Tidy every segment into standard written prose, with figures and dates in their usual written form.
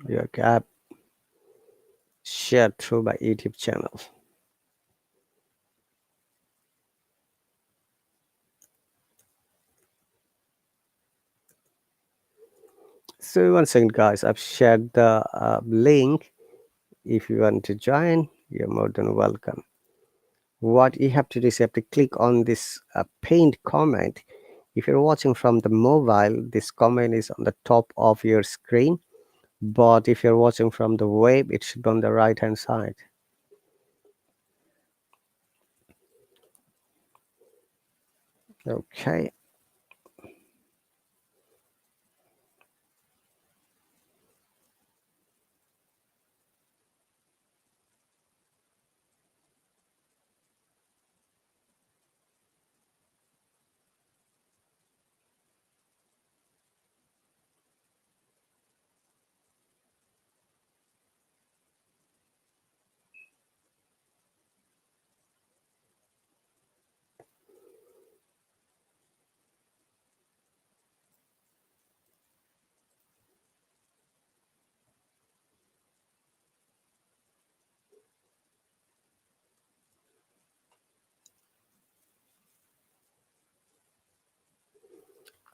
your app shared through my YouTube channel. So once again, guys, I've shared the link. If you want to join, you're more than welcome. What you have to do is you have to click on this pinned comment. If you're watching from the mobile, this comment is on the top of your screen. But if you're watching from the web, it should be on the right hand side. Okay.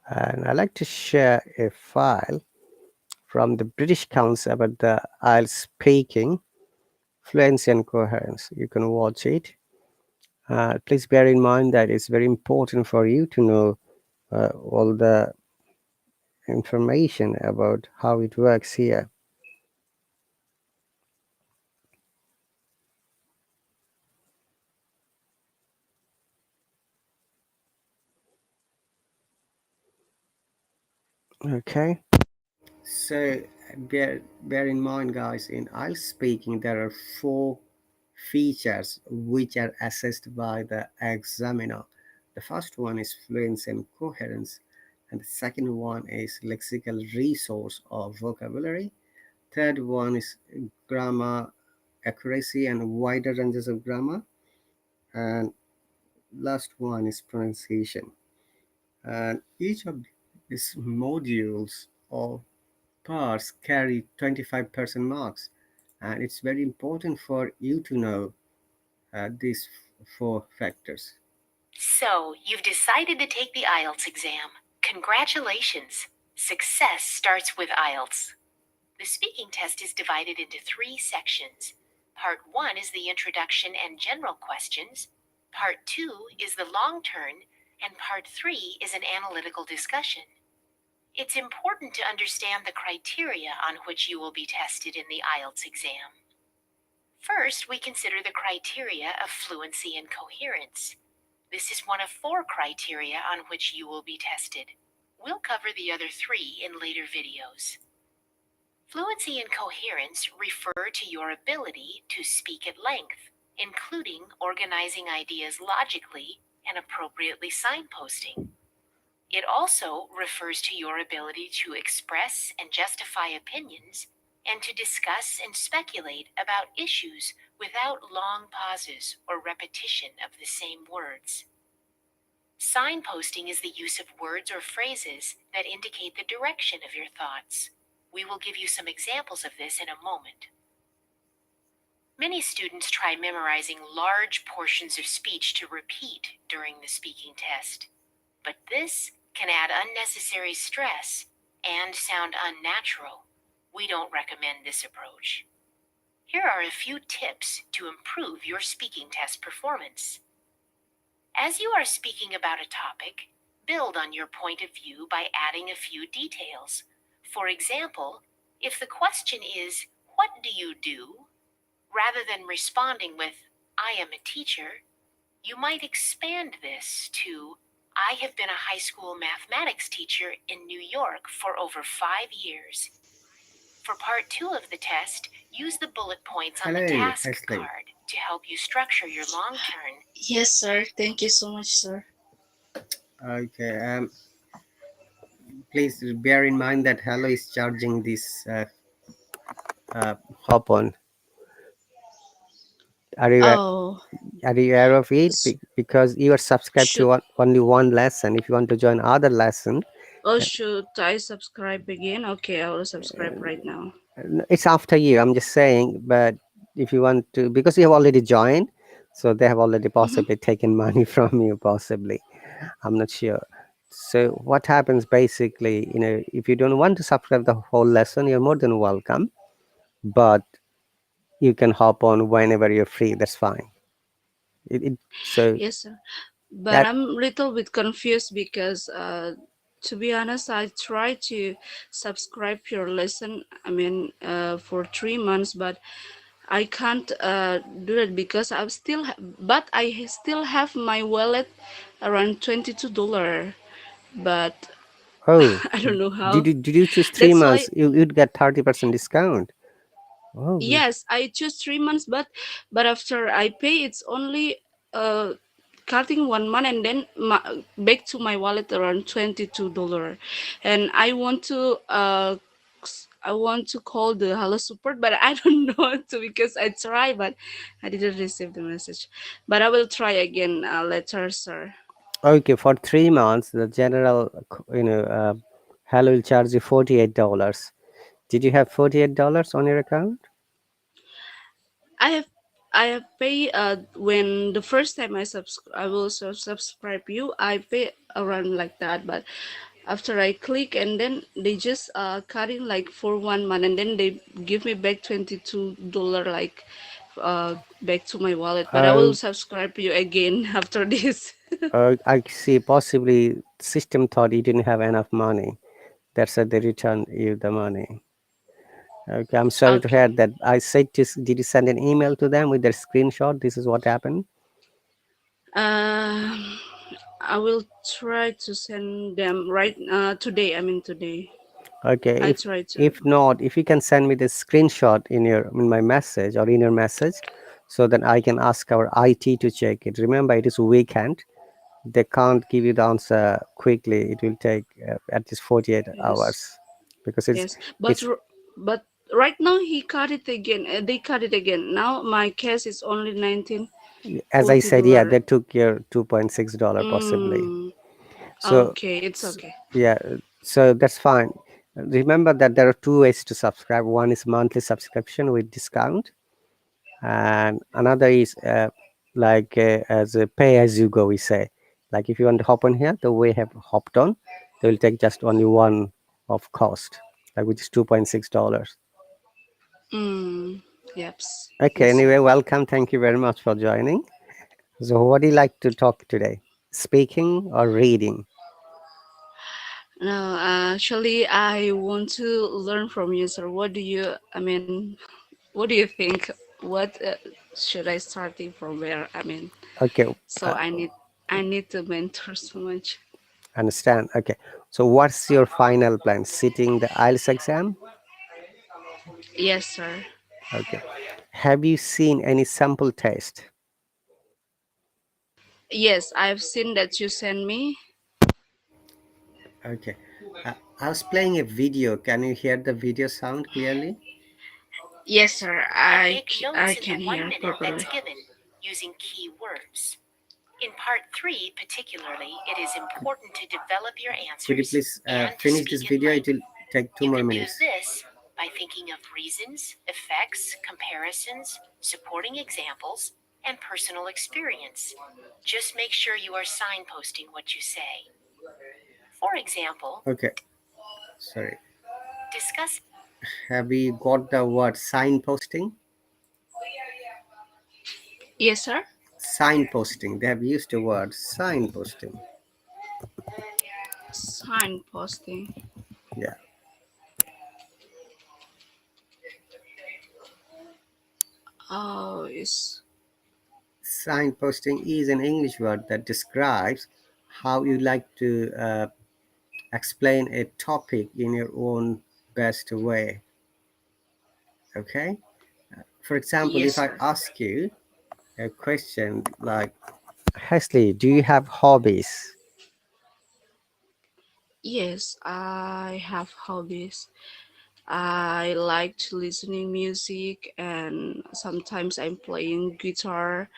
And I like to share a file from the British Council about the IELTS speaking, fluency and coherence. You can watch it. Please bear in mind that it's very important for you to know all the information about how it works here. Okay. So bear in mind, guys, in IELTS speaking, there are 4 features which are assessed by the examiner. The first one is fluency and coherence, and the second one is lexical resource or vocabulary. Third one is grammar accuracy and wider ranges of grammar, and last one is pronunciation. And each of these modules or parts carry 25% marks, and it's very important for you to know these 4 factors. So, you've decided to take the IELTS exam. Congratulations! Success starts with IELTS. The speaking test is divided into 3 sections. Part 1 is the introduction and general questions. Part 2 is the long turn, and Part 3 is an analytical discussion. It's important to understand the criteria on which you will be tested in the IELTS exam. First, we consider the criteria of fluency and coherence. This is one of 4 criteria on which you will be tested. We'll cover the other 3 in later videos. Fluency and coherence refer to your ability to speak at length, including organizing ideas logically and appropriately signposting. It also refers to your ability to express and justify opinions and to discuss and speculate about issues without long pauses or repetition of the same words. Signposting is the use of words or phrases that indicate the direction of your thoughts. We will give you some examples of this in a moment. Many students try memorizing large portions of speech to repeat during the speaking test, but this can add unnecessary stress and sound unnatural. We don't recommend this approach. Here are a few tips to improve your speaking test performance. As you are speaking about a topic, build on your point of view by adding a few details. For example, if the question is, "What do you do?" rather than responding with, "I am a teacher," you might expand this to, "I have been a high school mathematics teacher in New York for over 5 years." For part 2 of the test, use the bullet points on the task card to help you structure your long turn. Yes, sir. Thank you so much, sir. Okay. Please bear in mind that Hallo is charging this hop on. Are you Oh, are you aware of it? s- Because you are subscribed to should only one lesson. If you want to join other lesson, should I subscribe again? Okay, I will subscribe right now. It's after you. I'm just saying, but if you want to, because you have already joined, so they have already Mm-hmm. possibly taken money from you, possibly. I'm not sure. So what happens basically, if you don't want to subscribe the whole lesson, you're more than welcome. But you can hop on whenever you're free. That's fine. So Yes, sir. But that I'm a little bit confused because, to be honest, I tried to subscribe your lesson. I mean, for 3 months, but I can't do it because but I still have my wallet around $22. But oh, I don't know did how. you choose three That's why. months? You'd get 30% discount. Oh, Yes, I choose 3 months, but after I pay, it's only uh cutting 1 month, and then back to my wallet around $22. And I want to call the Hello support, but I don't know how to because I try, but I didn't receive the message. But I will try again later, sir. okay. For 3 months, the general, Hello will charge you $48. Did you have $48 on your account? I have I have pay when the first time I will subscribe you, I pay around like that. But after I click, and then they just cut in like for 1 month, and then they give me back $22 like back to my wallet. But I will Oh, subscribe you again after this. I see. Possibly, system thought you didn't have enough money. That's why they returned you the money. Okay, I'm sorry to hear Okay. that. I said to, did you send an email to them with their screenshot? This is what happened. Um I will try to send them right today. I mean today. Okay, I try to. if not, if you can send me the screenshot in my message or in your message, so that I can ask our IT to check it. Remember, it is weekend. They can't give you the answer quickly. It will take at least 48 Yes. hours because it's Yes, it's but right now he cut it again. They cut it again. Now my case is only 19 as I forty said, yeah, dollar. they took your $2.6 possibly. Mm, So, okay, it's s- okay. yeah, so that's fine. Remember that there are two ways to subscribe. One is monthly subscription with discount, and another is as a pay as you go. We say, like if you want to hop on here, the way you have hopped on, they will take just only one of cost, like which is $2.6. Mm, yep. Okay. Yes, Anyway, sir. welcome. Thank you very much for joining. So, what do you like to talk today? Speaking or reading? No, actually, I want to learn from you, sir. I mean, what do you think? What should I starting from where? I mean, Okay. so Uh, I need to mentor so much. Understand. Okay. So what's your final plan? Sitting the IELTS exam? Yes, sir. Okay. Have you seen any sample test? Yes, I've seen that you send me. Okay. I was playing a video. Can you hear the video sound clearly? Yes, sir. I can hear properly. Using keywords. In part 3, particularly, it is important to develop your answers. Could you please finish this video? It will take two more minutes. You can do this by thinking of reasons, effects, comparisons, supporting examples, and personal experience. Just make sure you are signposting what you say. For example, okay, sorry. Discuss. Have you got the word signposting? Yes, sir. Signposting. They have used the word signposting. Sign posting. Yeah. Oh, yes. Signposting is an English word that describes how you like to explain a topic in your own best way. Okay. For example, Yes, if I sir. ask you a question like, Hesley, do you have hobbies? Yes, I have hobbies. I like to listening music, and sometimes I'm playing guitar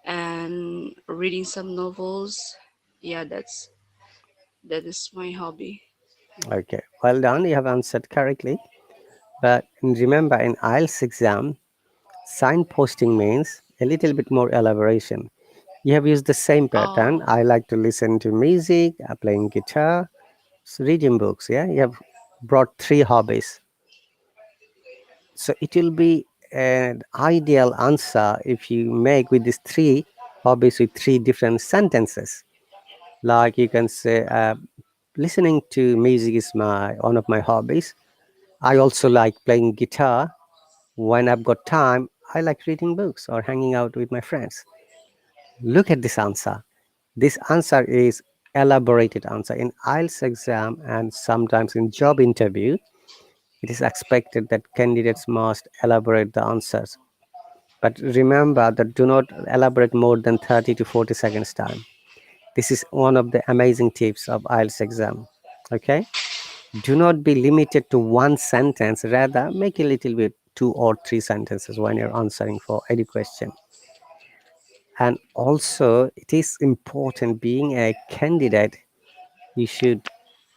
and reading some novels. Yeah, that is my hobby. Okay, well done. You have answered correctly. But remember, in IELTS exam, signposting means a little bit more elaboration. You have used the same pattern. Oh, I like to listen to music, playing guitar, reading books. Yeah, you have brought three hobbies. So it will be an ideal answer if you make with these three hobbies with three different sentences. Like you can say, listening to music is my one of my hobbies. I also like playing guitar. When I've got time, I like reading books or hanging out with my friends. Look at this answer. This answer is elaborated answer in IELTS exam and sometimes in job interview. It is expected that candidates must elaborate the answers. But remember that do not elaborate more than 30 to 40 seconds time. This is one of the amazing tips of IELTS exam. Okay? Do not be limited to one sentence, rather make a little bit two or three sentences when you're answering for any question. And also it is important, being a candidate, you should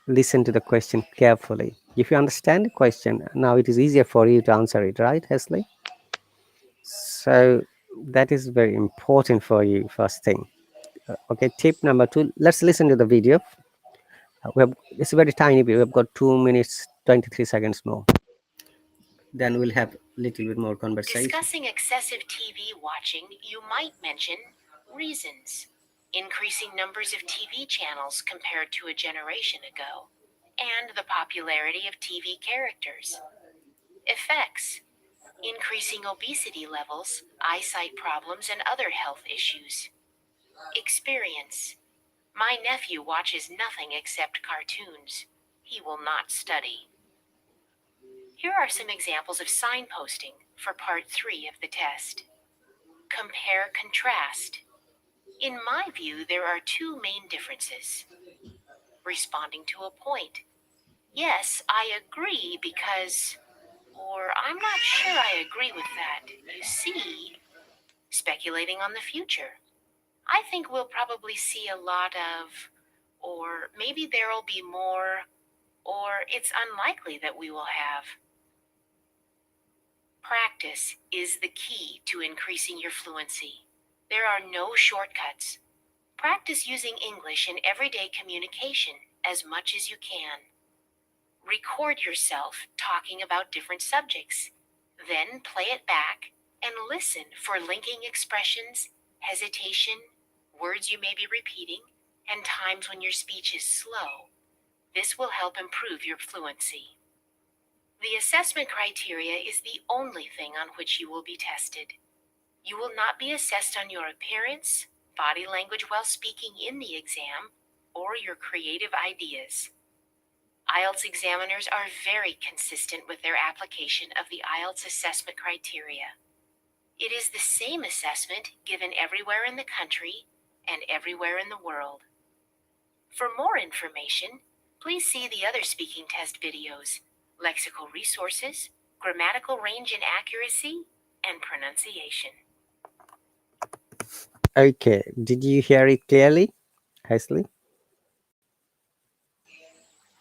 listen to the question carefully. If you understand the question, now it is easier for you to answer it, right, Hesley? So that is very important for you, first thing. Okay, tip number two, let's listen to the video. It's a very tiny video. We've got 2 minutes 23 seconds more. Then we'll have a little bit more conversation. Discussing excessive TV watching, you might mention reasons: increasing numbers of TV channels compared to a generation ago, and the popularity of TV characters. Effects: increasing obesity levels, eyesight problems, and other health issues. Experience: my nephew watches nothing except cartoons. He will not study. Here are some examples of signposting for part 3 of the test. Compare contrast. In my view, there are two main differences. Responding to a point. Yes, I agree because, or I'm not sure I agree with that. You see, speculating on the future. I think we'll probably see a lot of, or maybe there'll be more, or it's unlikely that we will have. Practice is the key to increasing your fluency. There are no shortcuts. Practice using English in everyday communication as much as you can. Record yourself talking about different subjects. Then play it back and listen for linking expressions, hesitation, words you may be repeating, and times when your speech is slow. This will help improve your fluency. The assessment criteria is the only thing on which you will be tested. You will not be assessed on your appearance, body language while speaking in the exam, or your creative ideas. IELTS examiners are very consistent with their application of the IELTS assessment criteria. It is the same assessment given everywhere in the country and everywhere in the world. For more information, please see the other speaking test videos: lexical resources, grammatical range and accuracy, and pronunciation. Okay, did you hear it clearly, Hesley?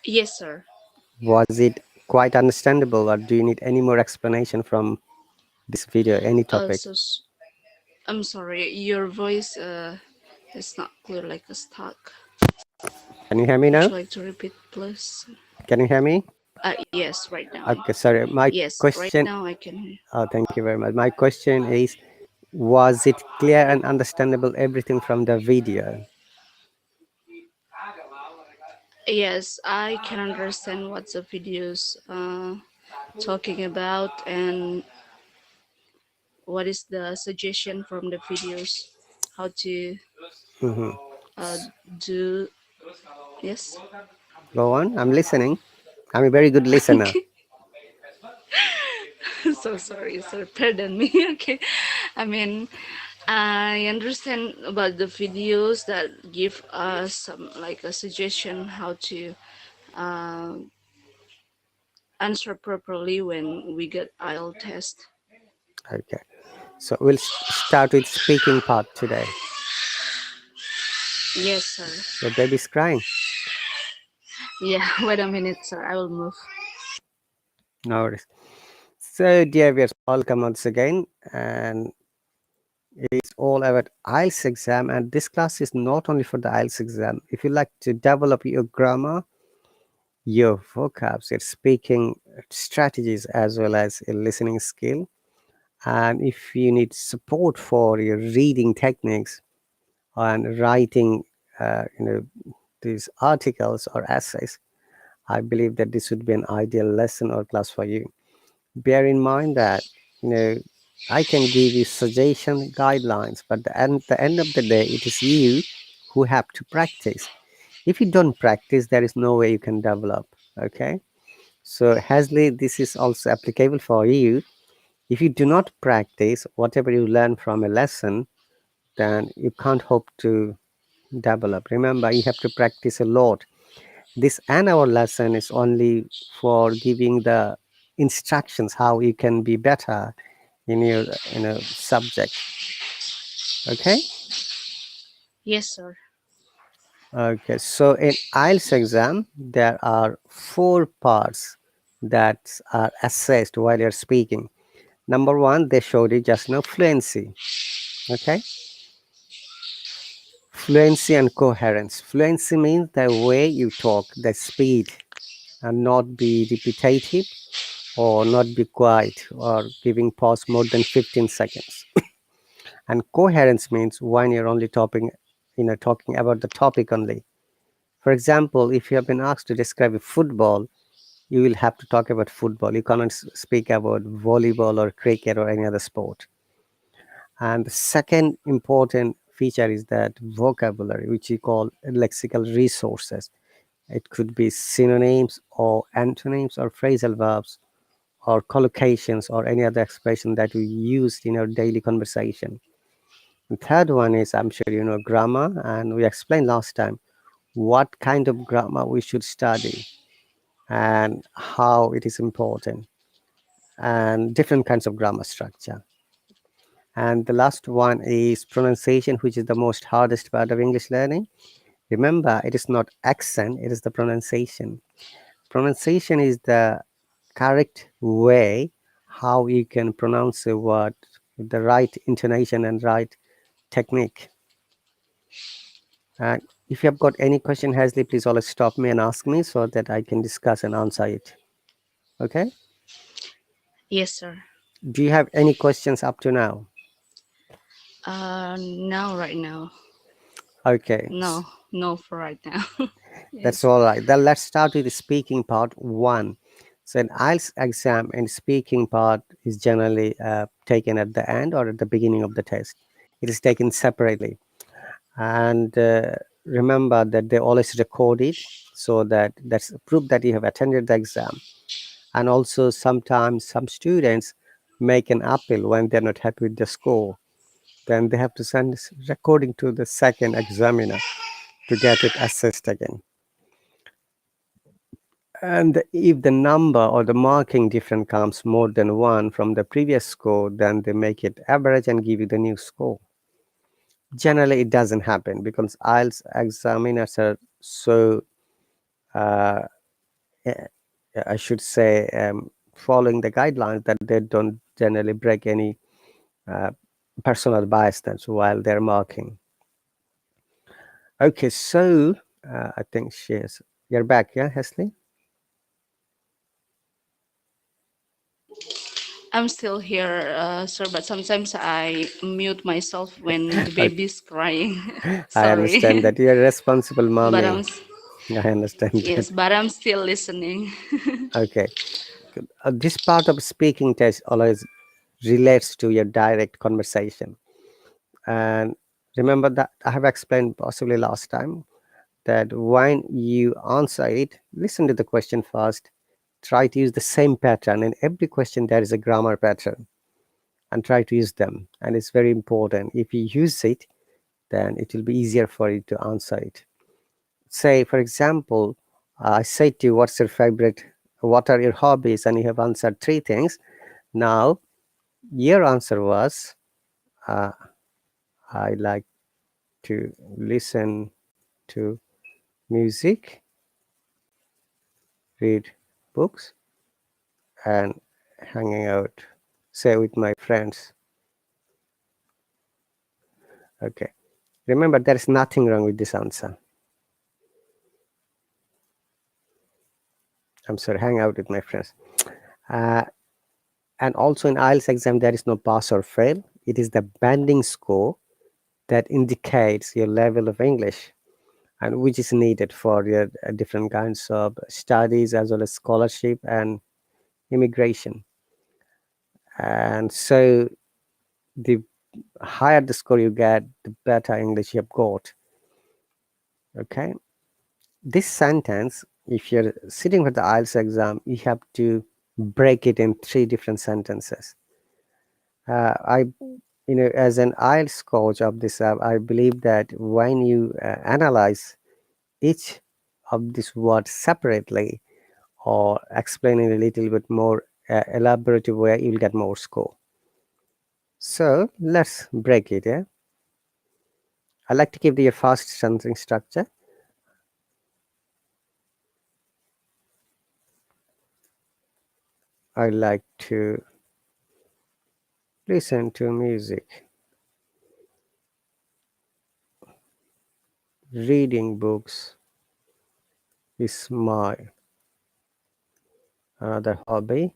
yes, sir. Was it quite understandable, or do you need any more explanation from this video, any Uh, topic? so s- I'm sorry, your voice is not clear, like a stuck. Can you hear me Would now? you like to repeat, please? Can you hear me? Yes, right now. Okay, sorry. My Yes, right question, now I can hear. thank you very much. My question is, was it clear and understandable everything from the video? Yes, I can understand what the videos talking about and what is the suggestion from the videos, how to Hmm. uh, do. Yes. Go on, I'm listening. I'm a very good listener. Okay. So sorry, sir. Pardon me. Okay. I mean, I understand about the videos that give us some like a suggestion how to uh, answer properly when we get IELTS test. Okay, so we'll start with speaking part today. Yes, sir. Your baby's crying. Yeah. Wait a minute, sir. I will move. No worries. So, dear viewers, welcome once again. And it's all about IELTS exam. And this class is not only for the IELTS exam. If you like to develop your grammar, your vocabs, your speaking strategies, as well as a listening skill, and if you need support for your reading techniques and writing, these articles or essays, I believe that this would be an ideal lesson or class for you. Bear in mind that you know I can give you suggestion guidelines, but the end of the day, it is you who have to practice. If you don't practice, there is no way you can develop. Okay, so Hasley, this is also applicable for you. If you do not practice whatever you learn from a lesson, then you can't hope to develop. Remember, you have to practice a lot. This an hour lesson is only for giving the instructions how you can be better in your subject. Okay. Yes, sir. Okay, so in IELTS exam there are four parts that are assessed while you're speaking. Number one, they showed you just now, fluency. Okay, fluency and coherence. Fluency means the way you talk, the speed, and not be repetitive or not be quiet or giving pause more than 15 seconds. And coherence means when you're only talking about the topic only. For example, if you have been asked to describe a football, you will have to talk about football. You cannot speak about volleyball or cricket or any other sport. And the second important feature is that vocabulary, which we call lexical resources. It could be synonyms or antonyms or phrasal verbs or collocations or any other expression that we used in our daily conversation. The third one is, I'm sure you know, grammar, and we explained last time what kind of grammar we should study and how it is important, and different kinds of grammar structure. And the last one is pronunciation, which is the most hardest part of English learning. Remember, it is not accent, it is the pronunciation. Pronunciation is the correct way how you can pronounce a word with the right intonation and right technique. And if you have got any question, Hasley, please always stop me and ask me so that I can discuss and answer it. Okay? Yes, sir. Do you have any questions up to now? Now, right now. Okay, No, no, for right now. that's Yes. all right. Then let's start with the speaking part one. So an IELTS exam and speaking part is generally taken at the end or at the beginning of the test. It is taken separately. And remember that they always record it, so that that's proof that you have attended the exam. And also sometimes some students make an appeal when they're not happy with the score. Then they have to send this recording to the second examiner to get it assessed again. And if the number or the marking difference comes more than one from the previous score, then they make it average and give you the new score. Generally, it doesn't happen because IELTS examiners are so, uh, eh, I should say, following the guidelines that they don't generally break any uh, personal bias while they're marking. Okay, so I think you're back, yeah, Hesley? I'm still here, sir, but sometimes I mute myself when the Okay, baby's crying. I understand Sorry. that you're a responsible But mommy. I understand yes, that. but I'm still listening. Okay, good. This part of speaking test always relates to your direct conversation. And remember that I have explained possibly last time that when you answer it, listen to the question first, try to use the same pattern. In every question, there is a grammar pattern, and try to use them. And it's very important. If you use it, then it will be easier for you to answer it. Say, for example, I say to you, what's your favorite, what are your hobbies? And you have answered three things. Now, your answer was, uh, I like to listen to music, read books, and hanging out, say with my friends. Okay. Remember, there is nothing wrong with this answer. I'm sorry, hang out with my friends. Uh, and also in IELTS exam, there is no pass or fail. It is the banding score that indicates your level of English and which is needed for your different kinds of studies as well as scholarship and immigration. And so the higher the score you get, the better English you have got. Okay. This sentence, if you're sitting for the IELTS exam, you have to break it in three different sentences. I, as an IELTS coach of this app, I believe that when you analyze each of these words separately or explain in a little bit more elaborative way, you'll get more score. So let's break it. Yeah, I like to give the fast sentence structure. I like to listen to music. Reading books is my another hobby,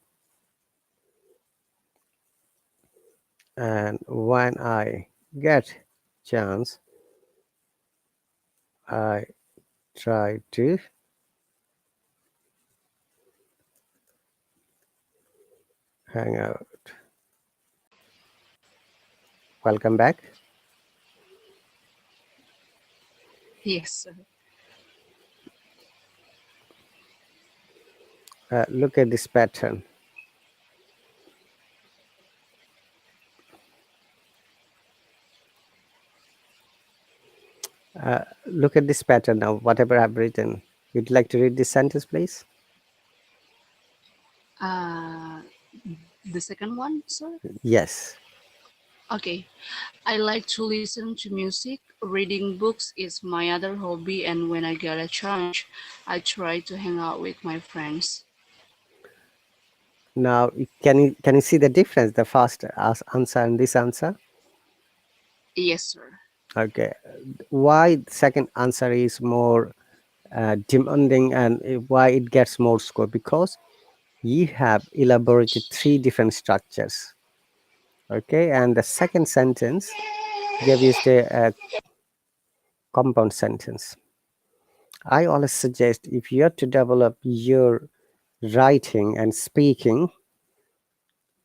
and when I get chance, I try to hang out. Welcome back. Yes, sir. Look at this pattern. Look at this pattern now, whatever I've written. You'd like to read this sentence, please? Uh, the second one, sir. Yes. Okay. I like to listen to music. Reading books is my other hobby, and when I get a chance, I try to hang out with my friends. Now, can you see the difference, the first answer and this answer? Yes, sir. Okay. Why the second answer is more demanding and why it gets more score? Because you have elaborated three different structures. Okay, and the second sentence gave you the compound sentence. I always suggest if you are to develop your writing and speaking,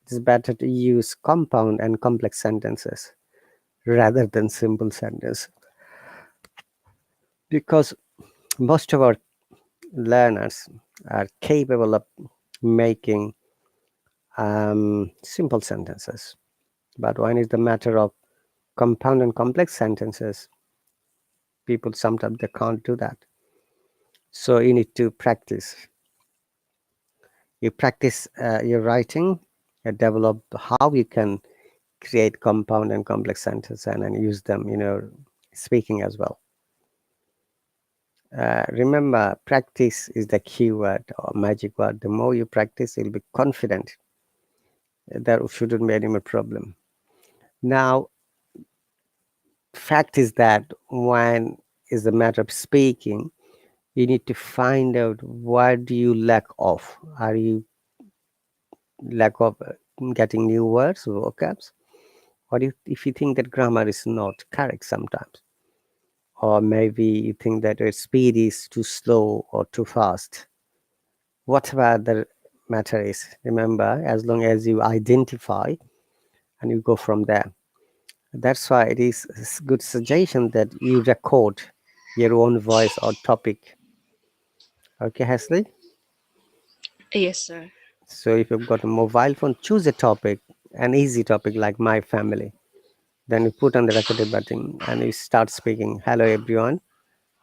it's better to use compound and complex sentences rather than simple sentences, because most of our learners are capable of making simple sentences, but when it's the matter of compound and complex sentences, people sometimes they can't do that. So you need to practice. You practice your writing, you develop how you can create compound and complex sentences and use them in your speaking as well. Remember, practice is the key word or magic word. The more you practice, you'll be confident. There shouldn't be any more problem. Now, fact is that when is the matter of speaking, you need to find out what do you lack of. Are you lack of getting new words, vocabs, or if you think that grammar is not correct sometimes, or maybe you think that your speed is too slow or too fast, whatever the matter is, remember, as long as you identify and you go from there. That's why it is a good suggestion that you record your own voice or topic. Okay, Hasley? Yes, sir. So if you've got a mobile phone, choose a topic, an easy topic like my family. Then you put on the recorded button and you start speaking. Hello, everyone.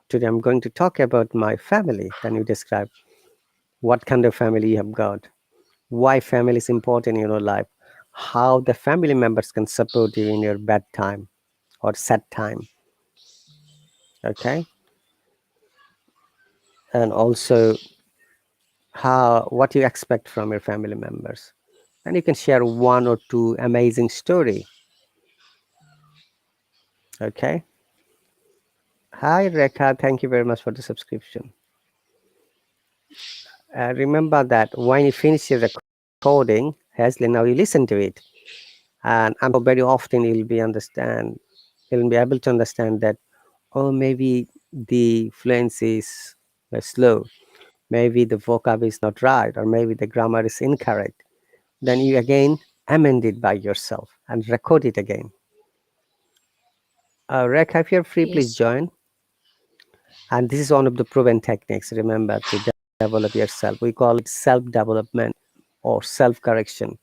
Today I'm going to talk about my family. Then you describe what kind of family you have got, why family is important in your life, how the family members can support you in your bad time or sad time. Okay. And also how what you expect from your family members. and you can share one or two amazing story. Okay. Hi Rekha, thank you very much for the subscription. Remember that when you finish your recording, Hasley, now you listen to it, and I'm sure very often you'll be able to understand that, oh, maybe the fluency is slow, maybe the vocab is not right, or maybe the grammar is incorrect. Then you again amend it by yourself and record it again. Rekha, if you're free, please Yes. join. And this is one of the proven techniques, remember, to develop yourself. We call it self development or self correction.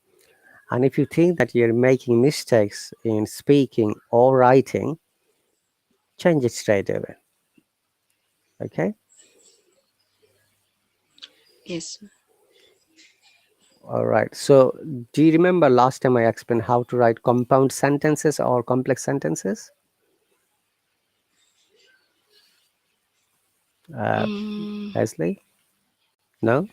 And if you think that you're making mistakes in speaking or writing, change it straight away. Okay. Yes. All right. So, do you remember last time I explained how to write compound sentences or complex sentences? Uh, Mm, Leslie? No?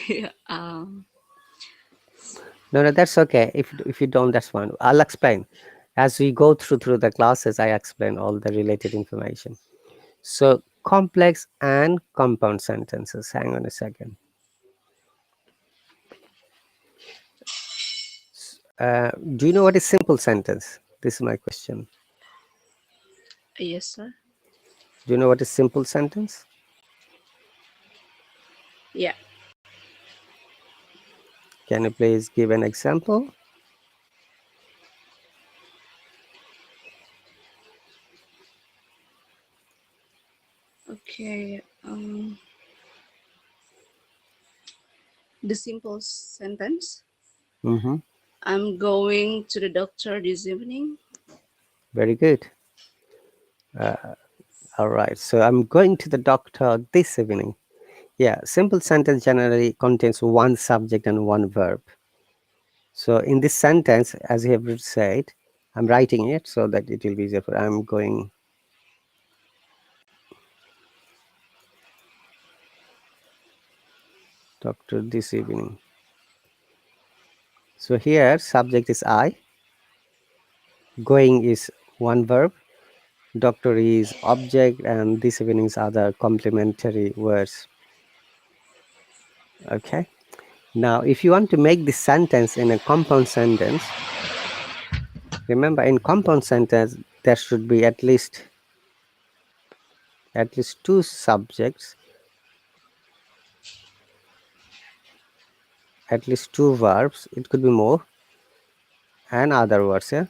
yeah, No, no, that's okay. If you don't, that's fine. I'll explain. As we go through the classes, I explain all the related information. So, complex and compound sentences. Hang on a second. Do you know what is simple sentence? This is my question. yes, sir. Do you know what is simple sentence? Yeah. Can you please give an example? Okay. The simple sentence. Mm-hmm. I'm going to the doctor this evening. Very good. All right. So I'm going to the doctor this evening. Yeah, simple sentence generally contains one subject and one verb. So in this sentence, as you have said, I'm writing it so that it will be easier for I'm going doctor this evening. So here subject is I, going is one verb, doctor is object, and this evening is other complementary words. Okay. Now if you want to make this sentence in a compound sentence, remember in compound sentence there should be at least two subjects, at least two verbs, it could be more, and other words. Yeah.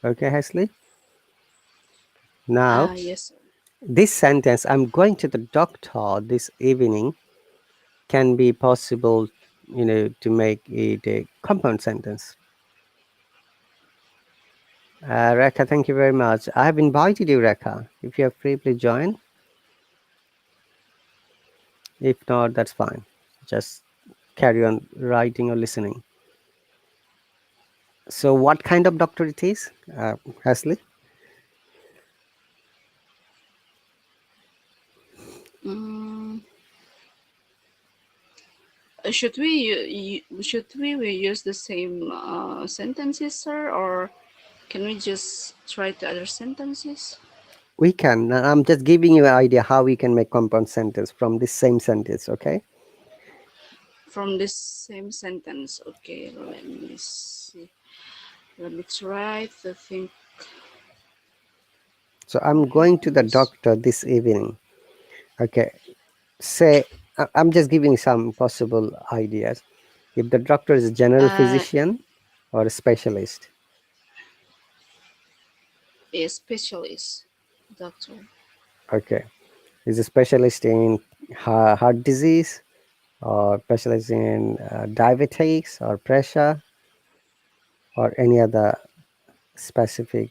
Okay, Hasley. Now Yes, sir. this sentence, I'm going to the doctor this evening, can be possible, to make it a compound sentence. Rekha, thank you very much. I have invited you, Rekha. If you are free, please join. If not, that's fine. Just carry on writing or listening. So what kind of doctor it is, Hasley? Mm, should we use the same sentences, sir, or can we just try the other sentences We can. I'm just giving you an idea how we can make compound sentence from this same sentence, okay? from this same sentence? Okay, let me see. Let me try to think. So I'm going to the doctor this evening. Okay. Say, I'm just giving some possible ideas. If the doctor is a general Uh, physician or a specialist. a specialist doctor. Okay. Is a specialist in heart disease or specialist in diabetes or pressure or any other specific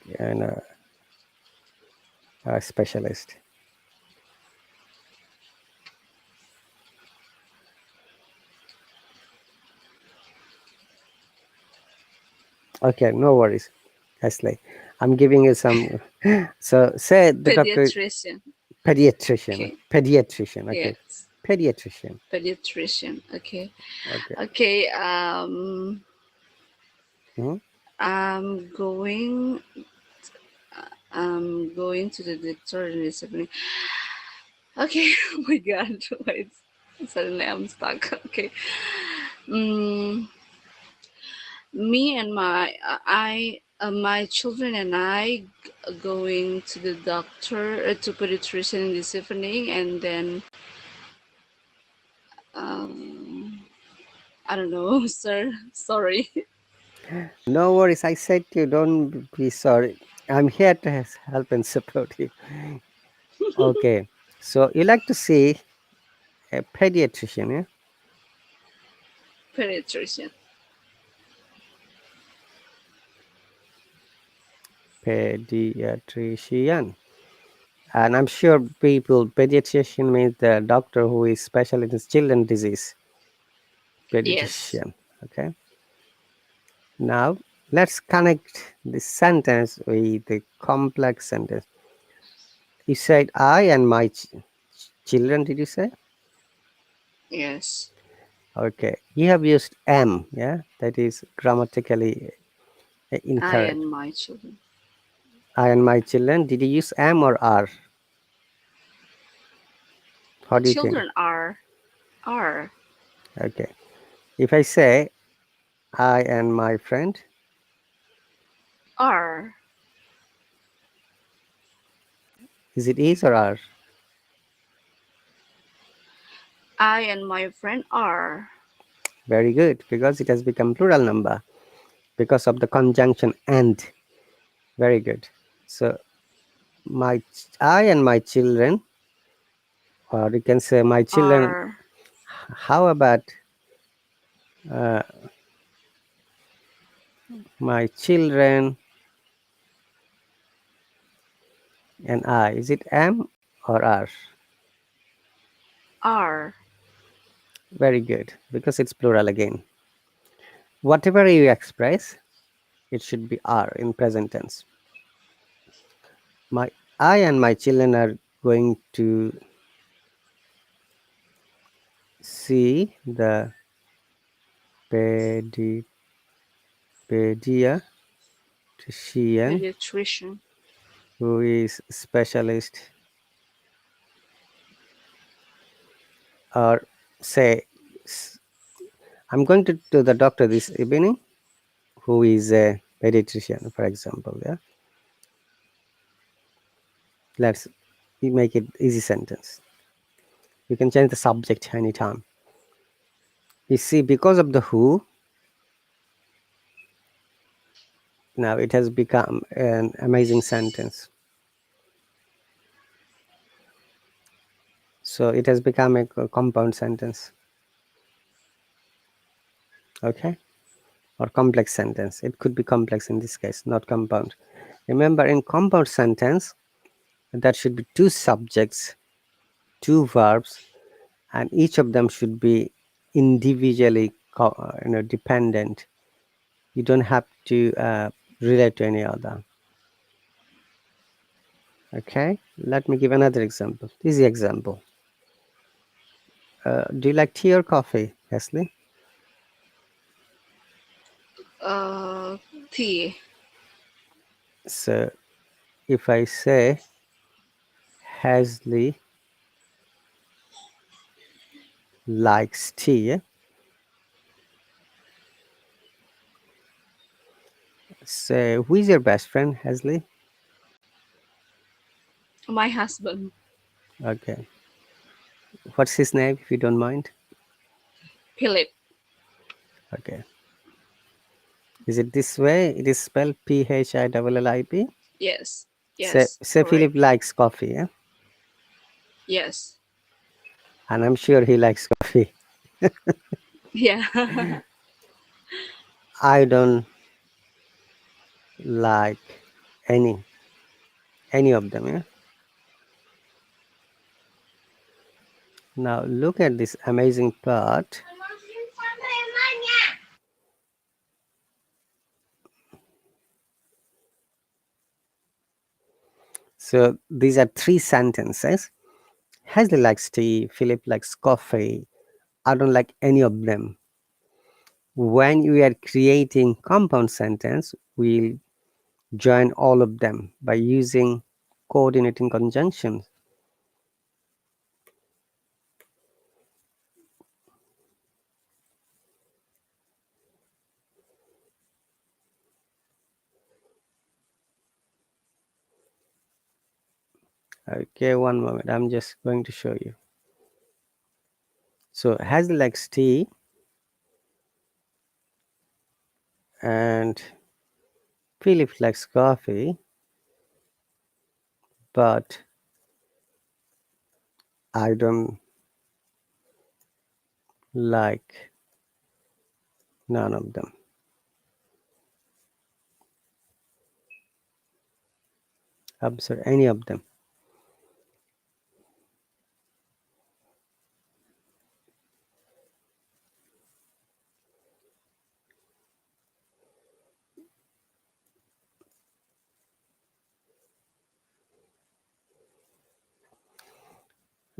specialist. Okay, no worries, Ashley. I'm giving you some. So say the doctor, Pediatrician. pediatrician, Okay. pediatrician. Okay, Yes. pediatrician. Pediatrician. Okay. Okay. Okay. Mhm. I'm going. I'm going to the doctor this evening. Okay. Oh my God. Wait. Suddenly I'm stuck. Okay. Mm, me and my children and I going to the doctor to pediatrician this evening, and then um, I don't know, sir. Sorry. No worries. I said to you, don't be sorry. I'm here to help and support you. Okay. So you like to see a pediatrician, yeah? Pediatrician. Pediatrician. And I'm sure people, pediatrician means the doctor who is specialist in children disease. Yes. Pediatrician. Okay. Now let's connect this sentence with the complex sentence. You said I and my children, did you say? Yes. Okay. You have used am, yeah? That is grammatically I incorrect. and my children. I and my children. Did you use am or are? How do you think? Children are Okay. If I say I and my friend, are is it is or are? I and my friend are Very good, because it has become plural number because of the conjunction and. Very good. So I and my children, or you can say my children. are How about uh, my children and I? Is it am or are? are Very good, because it's plural again. Whatever you express, it should be are in present tense. My I and my children are going to see the pedi- pediatrician pediatrician. who is specialist, or say I'm going to the doctor this evening who is a pediatrician, for example. Yeah, let's we make it easy sentence. You can change the subject anytime. You see, because of the who, now it has become an amazing sentence. So it has become a compound sentence. Okay, or complex sentence. It could be complex in this case, not compound. Remember, in compound sentence, there should be two subjects, two verbs, and each of them should be individually dependent. You don't have to relate to any other. Okay, let me give another example. This is the example. Do you like tea or coffee, Hesley? Uh, T. So if I say Hesley likes tea, say who is your best friend, Hesley? My husband. Okay, what's his name, if you don't mind? Philip. Okay, is it this way? It is spelled Phillip. Yes. Say, Yes. say Correct. Philip likes coffee, yeah? Yes. And I'm sure he likes coffee. Yeah. I don't like any any of them, yeah? Now look at this amazing part. So these are three sentences. Hazley likes tea, Philip likes coffee. I don't like any of them. When we are creating compound sentence, we'll join all of them by using coordinating conjunctions. Okay, one moment. I'm just going to show you. So Hazel likes tea and Philip likes coffee, but I don't like none of them. I'm sorry, any of them.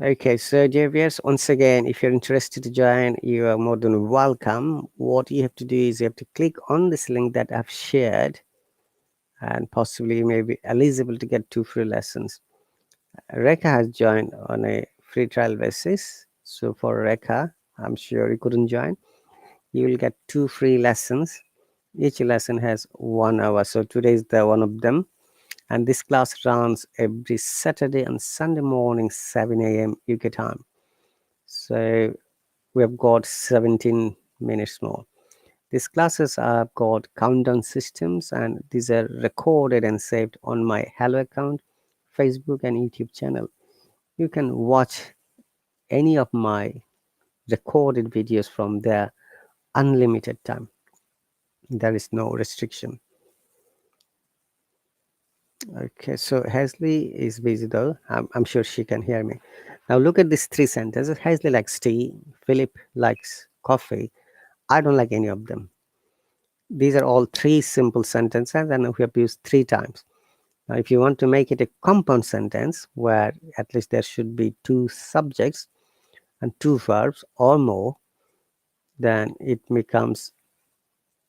Okay, so dear viewers, once again, if you're interested to join, you are more than welcome. What you have to do is you have to click on this link that I've shared, and possibly you may be eligible to get 2 free lessons. Rekha has joined on a free trial basis. So for Rekha, I'm sure you couldn't join. You will get 2 free lessons. Each lesson has 1 hour. So today is the one of them. And this class runs every Saturday and Sunday morning, 7 a.m. UK time. So we have got 17 minutes more. These classes are called countdown systems, and these are recorded and saved on my Hallo account, Facebook, and YouTube channel. You can watch any of my recorded videos from there unlimited time. There is no restriction. Okay, so Hazley is busy though. I'm sure she can hear me. Now look at these 3 sentences. Hazley likes tea. Philip likes coffee. I don't like any of them. These are all 3 simple sentences and we have used 3 times. Now if you want to make it a compound sentence where at least there should be 2 subjects and 2 verbs or more, then it becomes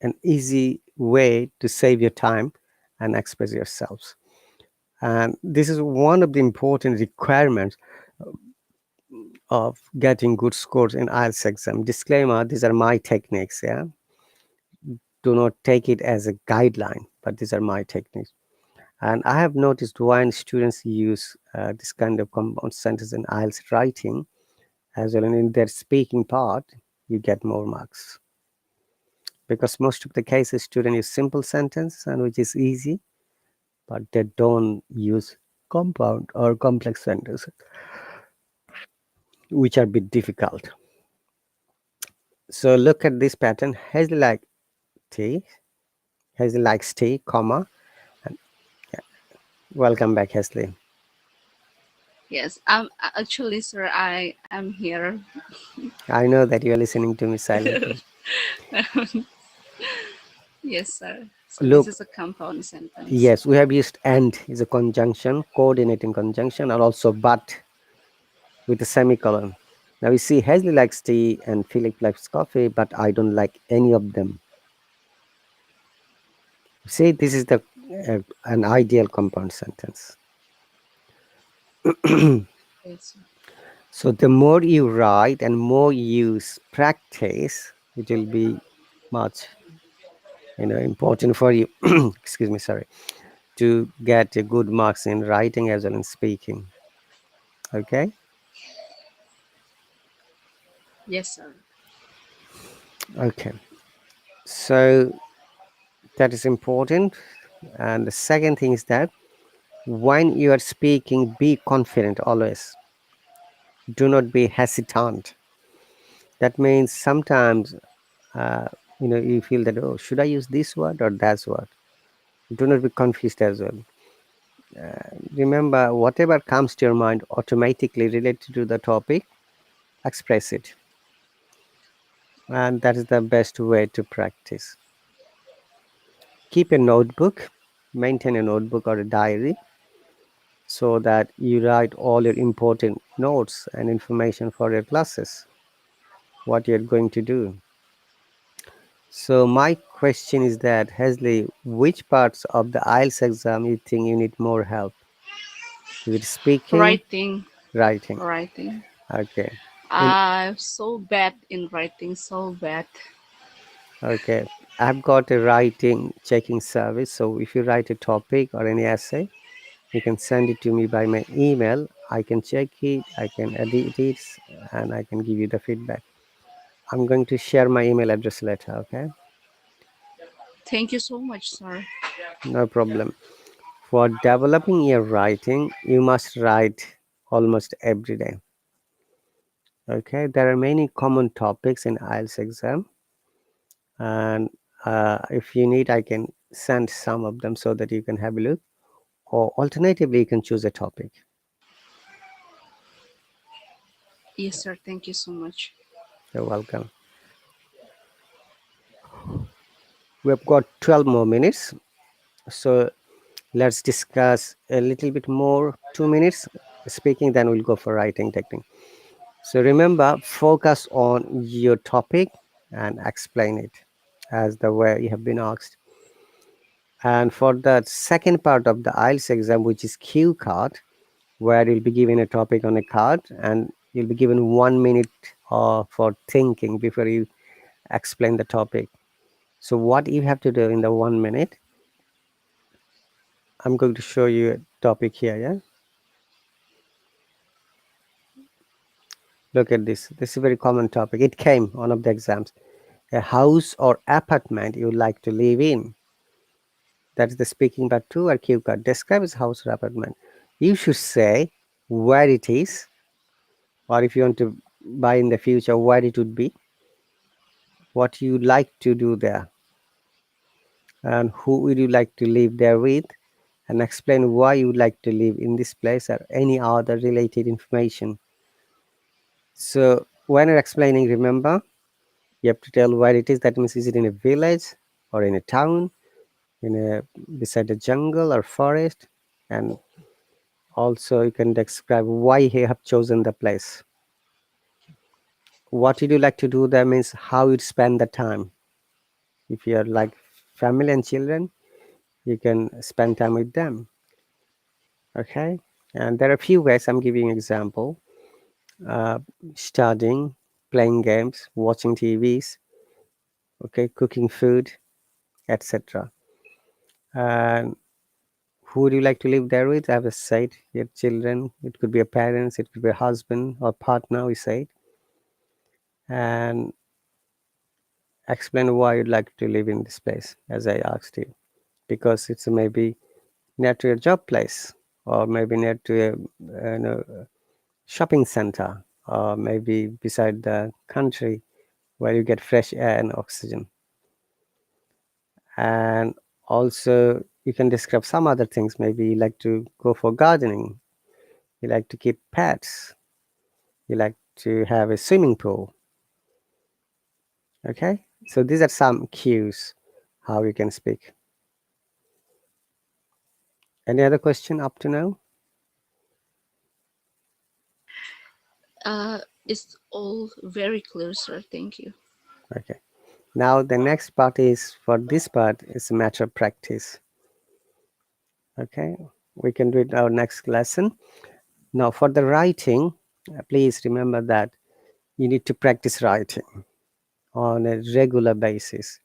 an easy way to save your time and express yourselves. And this is one of the important requirements of getting good scores in IELTS exam. Disclaimer, these are my techniques, yeah. Do not take it as a guideline, but these are my techniques. And I have noticed when students use this kind of compound sentence in IELTS writing, as well, and in their speaking part, you get more marks. Because most of the cases, students use simple sentence, and which is easy, but they don't use compound or complex sentences, which are a bit difficult. So look at this pattern. Hazel like tea. Hazel likes tea, comma. And yeah, welcome back, Hazel. Yes, actually, sir, I am here. I know that you are listening to me silently. Yes, sir. So this Look, is a compound sentence. yes, we have used and is a conjunction, coordinating conjunction, and also but with a semicolon. Now we see Hazel likes tea and Philip likes coffee, but I don't like any of them. See, this is the an ideal compound sentence. Yes, sir. So the more you write and more you practice, it will be much important for you. Excuse me, sorry, to get a good marks in writing as well as speaking. Okay. Yes, sir. Okay. So that is important. And the second thing is that when you are speaking, be confident always. Do not be hesitant. That means sometimes uh, you feel that, oh, should I use this word or that word? Do not be confused as well. Remember, whatever comes to your mind automatically related to the topic, express it. And that is the best way to practice. Keep a notebook, maintain a notebook or a diary, so that you write all your important notes and information for your classes, what you're going to do. So my question is that, Hesley, which parts of the IELTS exam you think you need more help? Is it speaking, Writing, writing? writing. Okay. In I'm so bad in writing, so bad. okay, I've got a writing checking service. So if you write a topic or any essay, you can send it to me by my email. I can check it, I can edit it, and I can give you the feedback. I'm going to share my email address later. Okay, Thank you so much, sir. no problem. For developing your writing, you must write almost every day. Okay, there are many common topics in IELTS exam, and if you need, I can send some of them so that you can have a look. Or alternatively, you can choose a topic. Yes, sir. Thank you so much. You're welcome. We've got 12 more minutes, so let's discuss a little bit more. 2 minutes speaking, then we'll go for writing technique. So remember, focus on your topic and explain it as the way you have been asked. And for the second part of the IELTS exam, which is Q card, where you'll be given a topic on a card and you'll be given 1 minute for thinking before you explain the topic. So what you have to do in the 1 minute, I'm going to show you a topic here. Yeah, look at this. This is a very common topic. It came one of the exams. A house or apartment you like to live in. That's the speaking part two or cue card. Describe his house or apartment. You should say where it is, or if you want to buy in the future, where it would be, what you like to do there, and who would you like to live there with, and explain why you would like to live in this place or any other related information. So when you're explaining, remember, you have to tell where it is. That means, is it in a village or in a town, in a beside a jungle or forest, and also you can describe why you have chosen the place. What would you like to do there means how you'd spend the time. If you're like family and children, you can spend time with them. Okay, and there are a few ways. I'm giving example. uh, Studying, playing games, watching TVs, okay, cooking food, etc. And who would you like to live there with? I have said your children. It could be a parents, it could be a husband or partner, we said. And explain why you'd like to live in this place, as I asked you, because it's maybe near to your job place, or maybe near to a shopping center, or maybe beside the country where you get fresh air and oxygen. And also you can describe some other things. Maybe you like to go for gardening, you like to keep pets, you like to have a swimming pool. Okay, so these are some cues how you can speak. Any other question up to now? It's all very clear, sir. Thank you. Okay, now the next part is, for this part is a matter of practice. Okay, we can do it our next lesson. Now for the writing, please remember that you need to practice writing on a regular basis.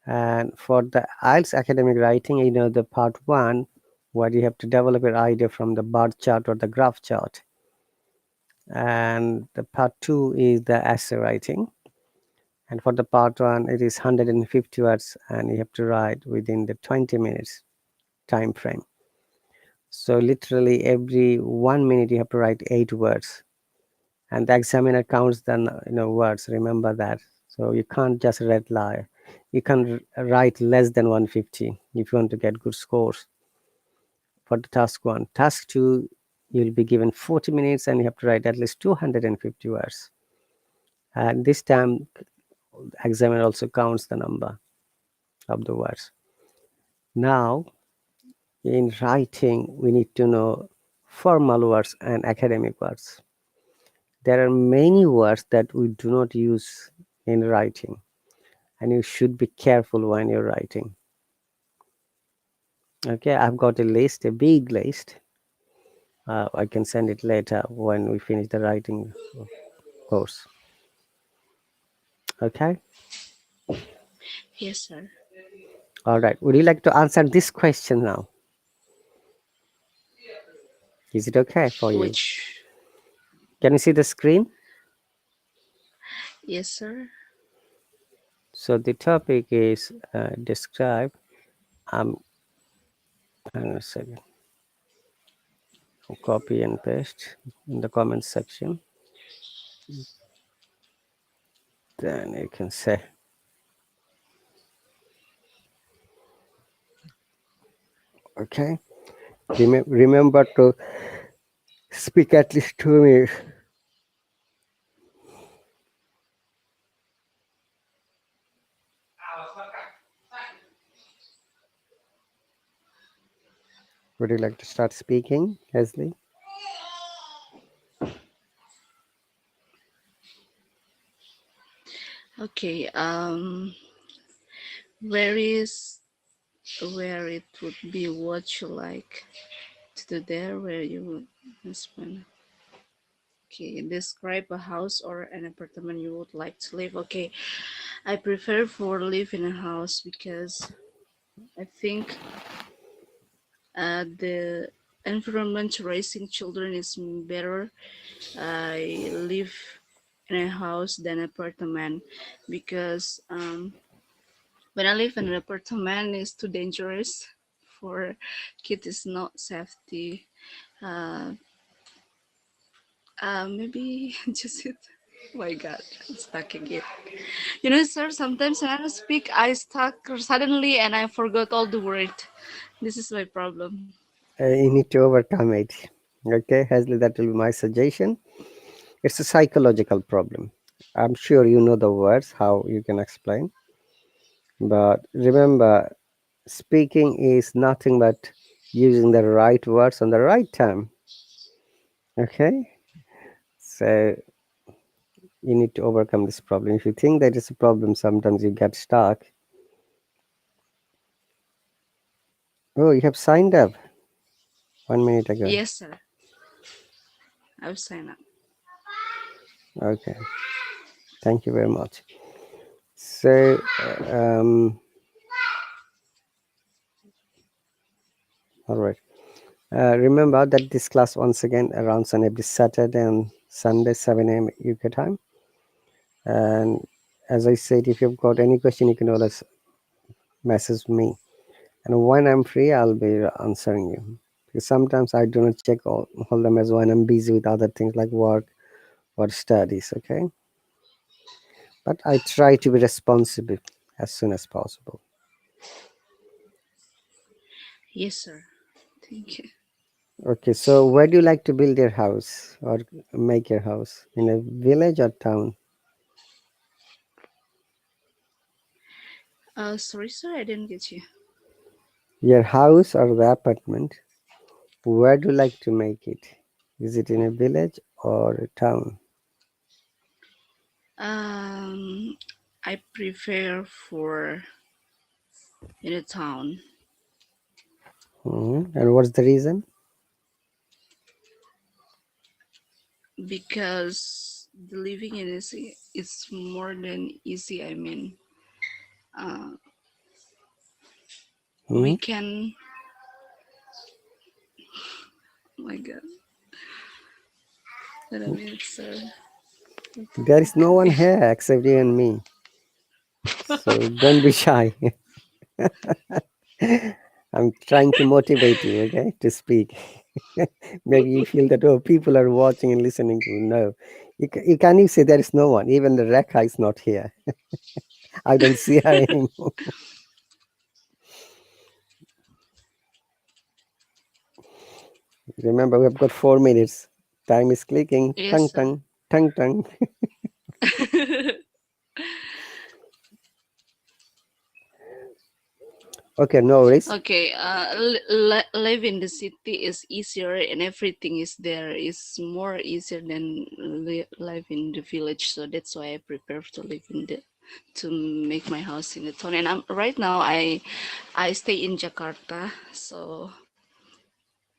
And for the IELTS academic writing, the part one, where you have to develop an idea from the bar chart or the graph chart. And the part two is the essay writing. And for the part one, it is 150 words, and you have to write within the 20 minutes time frame. So literally every 1 minute you have to write 8 words, and the examiner counts the words. Remember that. So you can't just red lie. You can write less than 150 if you want to get good scores for the task one. Task two, you'll be given 40 minutes and you have to write at least 250 words. And this time, the examiner also counts the number of the words. Now, In writing, we need to know formal words and academic words. There are many words that we do not use in writing, and you should be careful when you're writing. Okay, I've got a list, a big list. I can send it later when we finish the writing course. Okay, Yes, sir. all right. Would you like to answer this question now? Is it okay for you? Which? Can you see the screen? Yes, sir. So the topic is describe. Hang on a second. Copy and paste in the comments section. Then you can say, okay. Remember to speak at least 2 minutes. Would you like to start speaking, Leslie? Okay. Where is where it would be what you like to do there where you would spend. Okay, describe a house or an apartment you would like to live. Okay, I prefer for live in a house because I think the environment raising children is better. I live in a house than apartment because when I live in an apartment, it's too dangerous for kids. It's not safety. Uh, maybe just it. Oh my God, I'm stuck again. You know, sir, sometimes when I speak, I stuck suddenly and I forgot all the word. This is my problem. You need to overcome it. Okay, Leslie, that will be my suggestion. It's a psychological problem. I'm sure you know the words, how you can explain. But remember, speaking is nothing but using the right words on the right time. Okay? So you need to overcome this problem. If you think that it's a problem, sometimes you get stuck. Oh, you have signed up 1 minute ago. Yes, sir. I'll sign up. Okay, thank you very much. So, all right. Remember that this class once again runs on every Saturday and Sunday, 7 a.m. UK time. And as I said, if you've got any question, you can always message me. And when I'm free, I'll be answering you. Because sometimes I do not check all them as when I'm busy with other things like work or studies. Okay, but I try to be responsible as soon as possible. Yes, sir. Thank you. Okay, so where do you like to build your house or make your house? In a village or town? Sorry, sir, I didn't get you. Your house or the apartment? Where do you like to make it? Is it in a village or a town? Um, I prefer for in a town And what's the reason? because the living in is more than easy. I mean, uh, we Hmm? can. Oh my God, that I mean, sir. There is no one here except you and me. So don't be shy. I'm trying to motivate you, okay, to speak. Maybe you feel that, oh, people are watching and listening to me. No. You can you say there is no one? Even the Rekha is not here. I don't see her anymore. Remember, we've got 4 minutes. Time is clicking. Yes, Tung, sir. tung, tung, tung. Okay, no worries. Okay, live in the city is easier and everything is there is more easier than live in the village. So that's why I prefer to live in the to make my house in the town. And right now I stay in Jakarta, so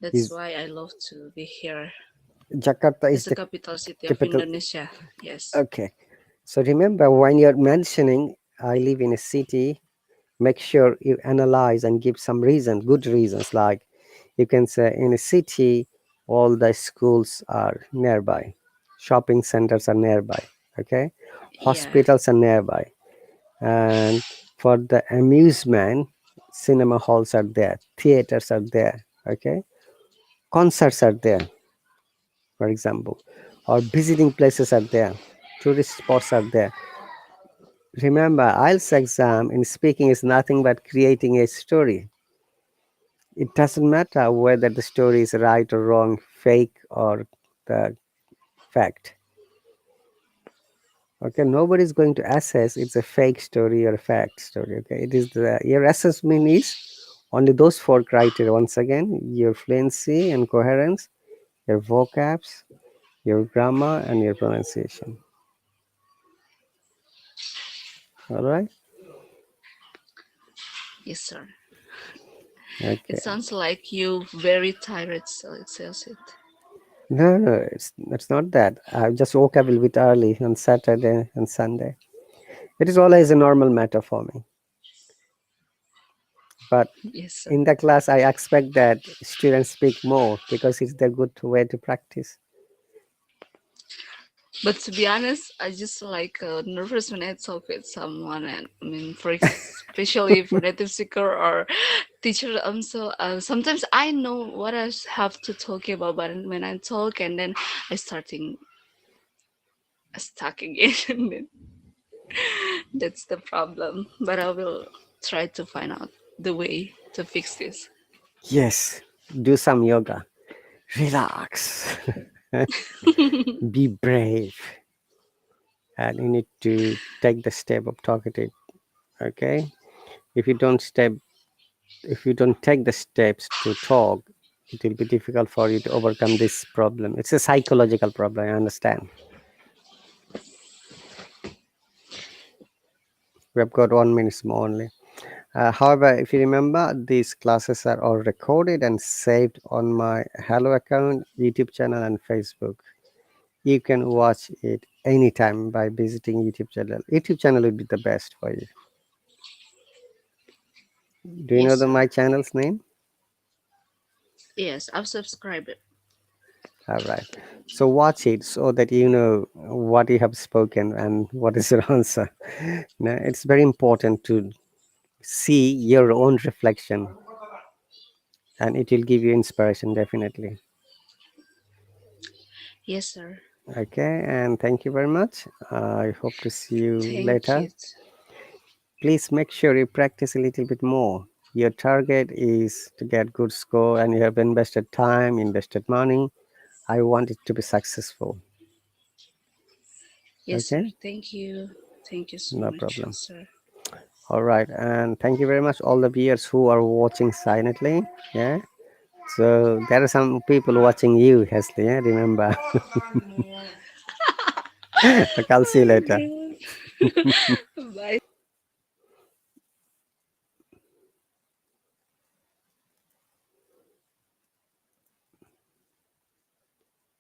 that's Is why I love to be here Jakarta as is the the capital city of capital? Indonesia. Yes. Okay. So remember, when you're mentioning I live in a city, make sure you analyze and give some reason, good reasons. Like you can say, in a city, all the schools are nearby, shopping centers are nearby, okay, Yeah. hospitals are nearby, and for the amusement, cinema halls are there, theaters are there, okay, concerts are there, for example, or visiting places are there, tourist spots are there. Remember, IELTS exam in speaking is nothing but creating a story. It doesn't matter whether the story is right or wrong, fake or the fact. Okay, nobody is going to assess it's a fake story or a fact story. Okay, it is the your assessment is only those four criteria. Once again, your fluency and coherence, your vocabs, your grammar, and your pronunciation. All right. Yes, sir. It Okay. sounds like you very tired, so it says it. No, no, it's not that. I just woke up a little bit early on Saturday and Sunday. It is always a normal matter for me. But Yes, sir. in the class, I expect that students speak more because it's the good way to practice. But to be honest, I just like nervous when I talk with someone, and I mean, especially for native speaker or teacher. So sometimes I know what I have to talk about, but when I talk and then I starting stuck again, and then that's the problem. But I will try to find out the way to fix this. Yes, do some yoga, relax, be brave, and you need to take the step of talkative. Okay, if you don't step, if you don't take the steps to talk, it will be difficult for you to overcome this problem. It's a psychological problem. I understand. We have got 1 minute more only. However, if you remember, these classes are all recorded and saved on my Hallo account, YouTube channel, and Facebook. You can watch it anytime by visiting YouTube channel. YouTube channel would be the best for you. Do you Yes, know the sir. my channel's name? Yes, I've subscribed it. All right. So watch it so that you know what you have spoken and what is your answer. Now, it's very important to see your own reflection, and it will give you inspiration definitely. Yes, sir. Okay, and thank you very much. I hope to see you Thank later. you. Please make sure you practice a little bit more. Your target is to get good score and you have invested time, invested money. I want it to be successful. Yes, sir. Okay, Thank you. Thank you so no much, problem. sir. All right, and thank you very much, all the viewers who are watching silently. Yeah, so there are some people watching you, Hesley. Yeah, remember. Okay, I'll see you later. Oh my God. Bye.